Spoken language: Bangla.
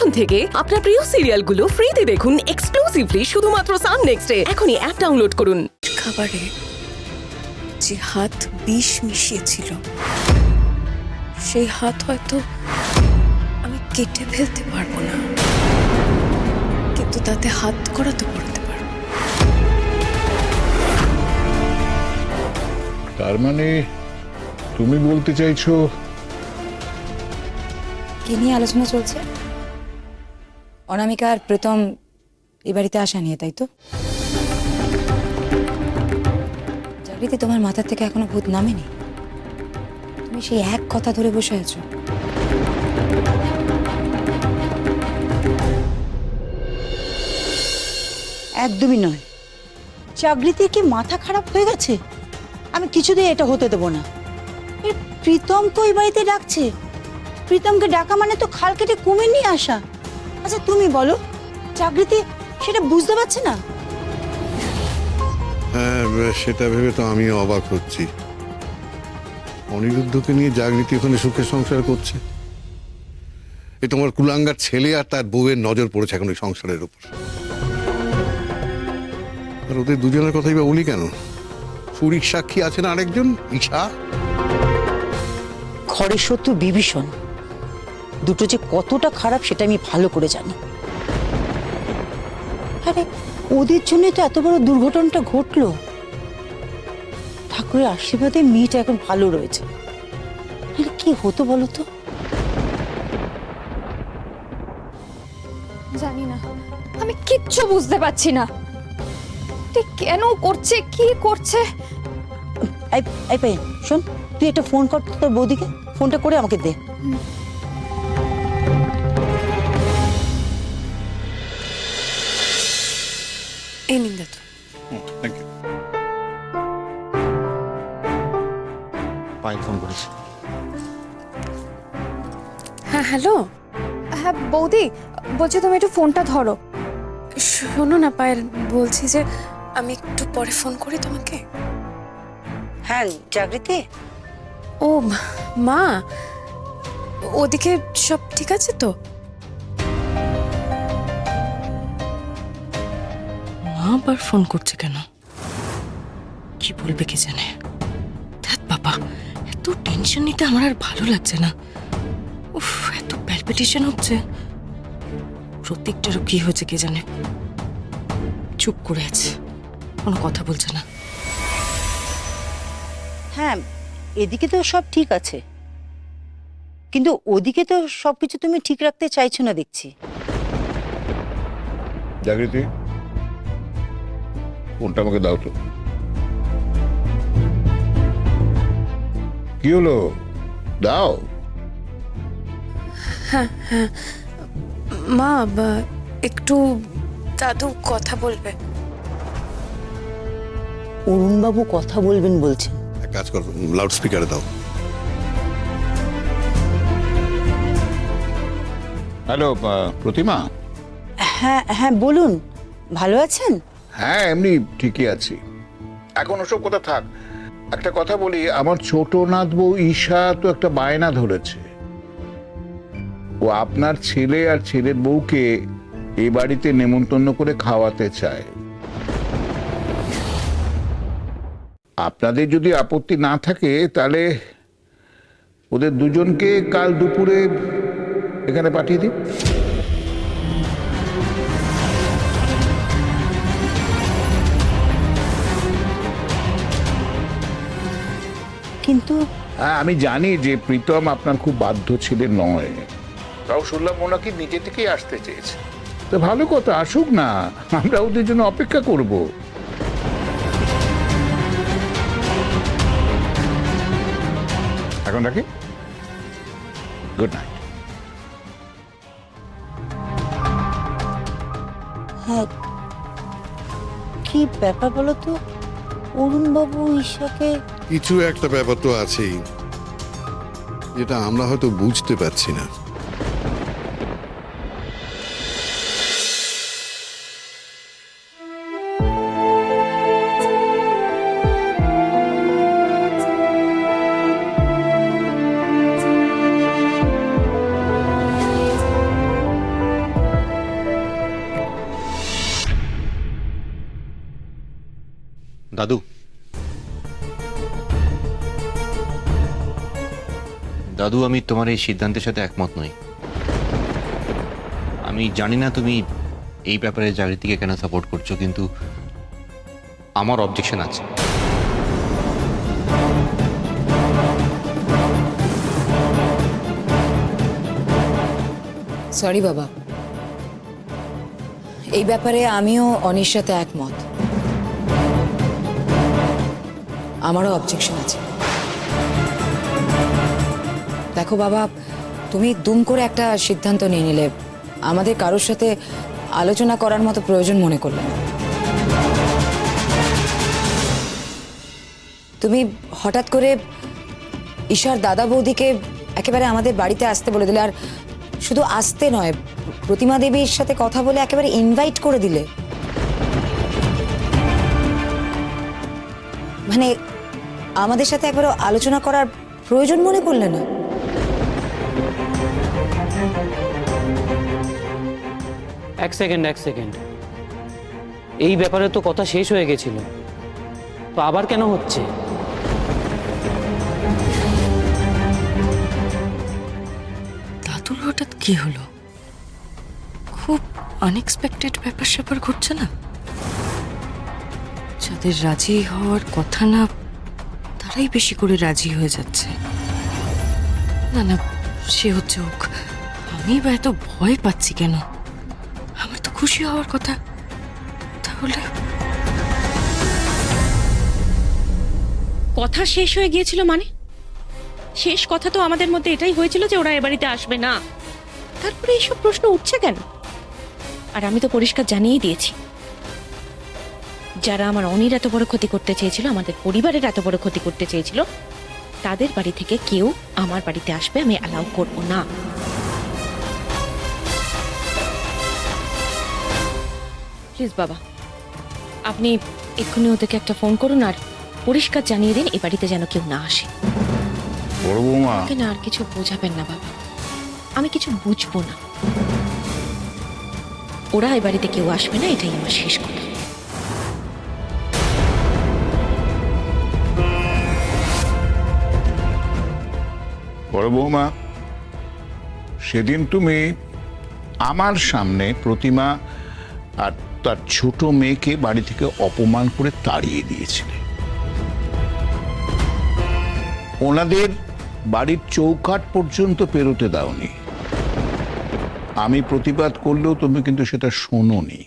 এখন থেকে আপনার প্রিয় সিরিয়ালগুলো ফ্রিতে দেখুন এক্সক্লুসিভলি শুধুমাত্র সান নেক্সটে। এখনই অ্যাপ ডাউনলোড করুন। খাবারে যে হাত বিষ মিশিয়েছিল সেই হাত হয়তো আমি কেটে ফেলতে পারবো না, কিন্তু তাতে হাত করাতে পড়তে পারবো। তার মানে তুমি বলতে চাইছো কি নিয়ে আলোচনা চলছে? অনামিকা আর প্রীতম এ বাড়িতে আসা নিয়ে, তাই তো? জাগৃতি, তোমার মাথার থেকে এখনো ভূত নামেনি? তুমি সেই এক কথা ধরে বসে আছো। একদমই নয়। জাগৃতির কি মাথা খারাপ হয়ে গেছে? আমি কিছুতেই এটা হতে দেবো না। এই প্রীতম তো এই বাড়িতে ডাকছে, প্রীতমকে ডাকা মানে তো খাল কেটে কুমির নিয়ে আসা। আচ্ছা তুমি বলো, জাগৃতি সেটা বুঝতে পারছে না? হ্যাঁ, সেটা ভেবে তো আমিও অবাক হচ্ছি। অনিরুদ্ধকে নিয়ে জাগৃতি ওখানে সুখে সংসার করছে। এই তোমার কুলাঙ্গার ছেলে আর তার বউয়ের নজর পড়েছে এখন ওই সংসারের উপর। আর ওদের দুজনের কথাই বা বলি কেন? চুরির সাক্ষী আছে না আরেকজন, ঈশা। ঘরের শত্রু বিভীষণ, দুটো যে কতটা খারাপ সেটা আমি ভালো করে জানি। আরে ওদের জন্য তো এত বড় দুর্ঘটনাটা ঘটলো। ঠাকুরের আশীর্বাদে মেয়েটা এখন ভালো রয়েছে। কি হতো বলো তো? জানি না, আমি কিচ্ছু বুঝতে পারছি না ঠিক কেন করছে, কি করছে। এই পাইন, শোন, তুই একটা ফোন কর তোর বৌদিকে। ফোনটা করে আমাকে দে। এই নিন দাদু। Thank you. পায়েল ফোন করেছে। হ্যাঁ হ্যালো। হ্যাঁ বৌদি, বলছি তুমি একটু ফোনটা ধরো। শোনো না পায়েল, বলছি যে আমি একটু পরে ফোন করি তোমাকে। হ্যাঁ জাগৃতি, ও মা, ওদিকে সব ঠিক আছে তো? মা আবার ফোন করছে কেন? কি বলবে কে জানে। ধ্যাৎ বাবা, এত টেনশন নিতে আমার আর ভালো লাগছে না। উফ, এত প্যালপিটেশন হচ্ছে। প্রত্যেকটারও কি হয়েছে কে জানে। চুপ করে আছে, কোনো কথা বলছে না। হ্যাঁ এদিকে তো সব ঠিক আছে, কিন্তু ওদিকে তো সবকিছু তুমি ঠিক রাখতে চাইছো না দেখছি। জাগৃতি, ফোনটা আমাকে দাও তো। কি হলো, দাও। মা, একটু দাদু কথা বলবে। অরুণবাবু কথা বলবেন বলছেন। এক কাজ কর, লাউড স্পিকারে দাও। হ্যালো প্রতিমা। হ্যাঁ হ্যাঁ বলুন, ভালো আছেন? হ্যাঁ এমনি ঠিকই আছি। এখন ওসব কথা থাক, একটা কথা বলি। আমার ছোট নাত বউ ঈশা তো একটা বায়না ধরেছে। ও আপনার ছেলে আর ছেলের বউকে এই বাড়িতে নেমন্তন্ন করে খাওয়াতে চায়। আপনাদের যদি আপত্তি না থাকে তাহলে ওদের দুজনকে কাল দুপুরে এখানে পাঠিয়ে দিন। কিন্তু হ্যাঁ আমি জানি যে প্রীতম আপনার খুব বাধ্য ছিলেন নয়, তাও শুনলাম ওনাকে নিজে থেকেই আসতে চেয়েছে। তো ভালো কথা, আসুক না, আমরা ওদের জন্য অপেক্ষা করব। এখন রাখি, গুড নাইট। হ্যাঁ, কি ব্যাপার বলো তো? অরুণবাবু ঈশাকে কিছু একটা ব্যাপার তো আছেই, যেটা আমরা হয়তো বুঝতে পারছি না। দাদু, দাদু, আমি তোমার এই সিদ্ধান্তের সাথে একমত নই। আমি জানি না তুমি এই ব্যাপারে জাগৃতিকে কেন সাপোর্ট করছো, কিন্তু আমার অবজেকশন আছে। সরি বাবা, এই ব্যাপারে আমিও অনির সাথে একমত। আমারও অবজেকশন আছে। দেখো বাবা, তুমি দুম করে একটা সিদ্ধান্ত নিয়ে নিলে, আমাদের কারোর সাথে আলোচনা করার মতো প্রয়োজন মনে করলে না। তুমি হঠাৎ করে ঈশার দাদা বৌদিকে একেবারে আমাদের বাড়িতে আসতে বলে দিলে, আর শুধু আসতে নয়, প্রতিমা দেবীর সাথে কথা বলে একেবারে ইনভাইট করে দিলে। মানে আমাদের সাথে একবার আলোচনা করার প্রয়োজন মনে করলে না? এক সেকেন্ড, এই ব্যাপারে তো কথা শেষ হয়ে গেছিল, তো আবার কেন হচ্ছে? দাদুর হঠাৎ কি হলো? খুব আনএক্সপেক্টেড ব্যাপার স্যাপার ঘটছে না? যাদের রাজি হওয়ার কথা না, তারাই বেশি করে রাজি হয়ে যাচ্ছে। না না, সে হচ্ছে হোক, আমি বা এত ভয় পাচ্ছি কেন? আমার তো খুশি হওয়ার কথা। তাহলে কথা শেষ হয়ে গিয়েছিল মানে? শেষ কথা তো আমাদের মধ্যে এটাই হয়েছিল যে ওরা এ বাড়িতে আসবে না। তারপরে এইসব প্রশ্ন উঠছে কেন? আর আমি তো পরিষ্কার জানিয়েই দিয়েছি, যারা আমার অনির এত বড় ক্ষতি করতে চেয়েছিল, আমাদের পরিবারের এত বড় ক্ষতি করতে চেয়েছিল, তাদের বাড়ি থেকে কেউ আমার বাড়িতে আসবে আমি অ্যালাউ করব না। প্লিজ বাবা, আপনি এক্ষুনি ওদেরকে একটা ফোন করুন আর পরিষ্কার জানিয়ে দিন এ বাড়িতে যেন কেউ না আসে। বড় বৌমা, আমাকে না আর কিছু বোঝাবেন না বাবা, আমি কিছু বুঝবো না। ওরা এ বাড়িতে কেউ আসবে না, এটাই আমার শেষ কথা। বড় বৌমা, সেদিন তুমি আমার সামনে প্রতিমা আর তার ছোট মেয়েকে বাড়ি থেকে অপমান করে তাড়িয়ে দিয়েছিলে। ওনাদের বাড়ির চৌকাঠ পর্যন্ত পেরোতে দাওনি। আমি প্রতিবাদ করলেও তুমি কিন্তু সেটা শোনোনি।